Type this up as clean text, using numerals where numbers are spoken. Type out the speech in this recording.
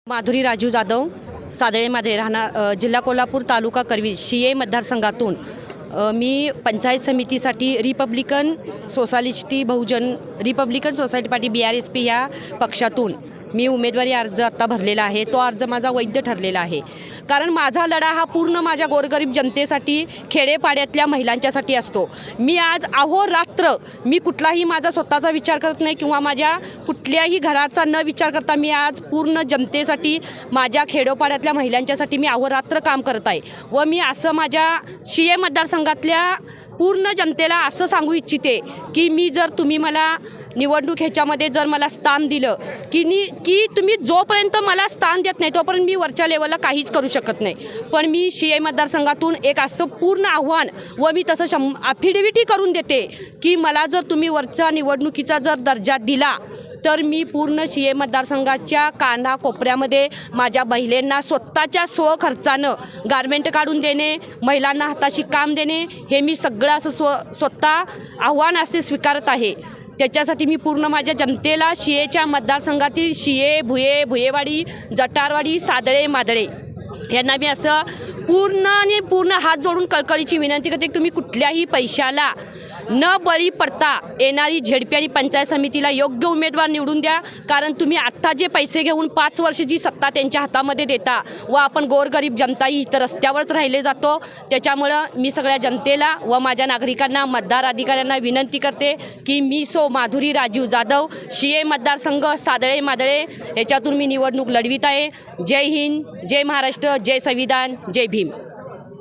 माधुरी राजू जाधव सादळेमध्ये राहणार जिल्हा कोल्हापूर तालुका करवीर शिये मतदारसंघातून मी पंचायत समितीसाठी रिपब्लिकन सोसायटी पार्टी BRSP या पक्षातून मी उमेदवारी अर्ज आत्ता भरलेला आहे। तो अर्ज माझा वैध ठरलेला आहे, कारण माझा लढा हा पूर्ण माझ्या गोरगरीब जनतेसाठी, खेडेपाड्यातल्या महिलांच्यासाठी असतो। मी आज अहोरात्र मी कुठलाही माझा स्वतःचा विचार करत नाही किंवा माझ्या कुठल्याही घराचा न विचार करता मी आज पूर्ण जनतेसाठी, माझ्या खेडोपाड्यातल्या महिलांच्यासाठी मी अहोरात्र काम करत आहे। व मी असं माझ्या शिये मतदारसंघातल्या पूर्ण जनतेला असं सांगू इच्छिते की तुम्ही मला निवडणूक ह्याच्यामध्ये जर मला स्थान दिलं की तुम्ही जोपर्यंत मला स्थान देत नाही तोपर्यंत मी वरच्या लेवलला काहीच करू शकत नाही। पण मी शिये मतदारसंघातून एक असं पूर्ण आव्हान व मी तसं अफिडेविटी करून देते की मला जर तुम्ही वरच्या निवडणुकीचा जर दर्जा दिला तर मी पूर्ण शिये मतदारसंघाच्या कानाकोपऱ्यामध्ये माझ्या महिलांना स्वतःच्या स्वखर्चानं गारमेंट काढून देणे, महिलांना हाताशी काम देणे, हे मी सगळं असं स्वतः आव्हान असे स्वीकारत आहे। त्याच्यासाठी मी पूर्ण माझ्या जनतेला शियेच्या मतदारसंघातील शिये, भुयेवाडी, जटारवाडी, सादळे, मादळे यांना मी असं पूर्ण हात जोडून कळकळीची विनंती करते की तुम्ही कुठल्याही पैशाला न बळी पडता येणारी झेडपी आणि पंचायत समितीला योग्य उमेदवार निवडून द्या। कारण तुम्ही आत्ता जे पैसे घेऊन 5 वर्ष जी सत्ता त्यांच्या हातामध्ये देता व आपण गोरगरीब जनताही इथं रस्त्यावरच राहिले जातो। त्याच्यामुळं मी सगळ्या जनतेला व माझ्या नागरिकांना, मतदार अधिकाऱ्यांना विनंती करते की मी माधुरी राजू जाधव शिये मतदारसंघ सादळे मादळे याच्यातून मी निवडणूक लढवित आहे। जय हिंद, जय महाराष्ट्र, जय संविधान, जय भीम।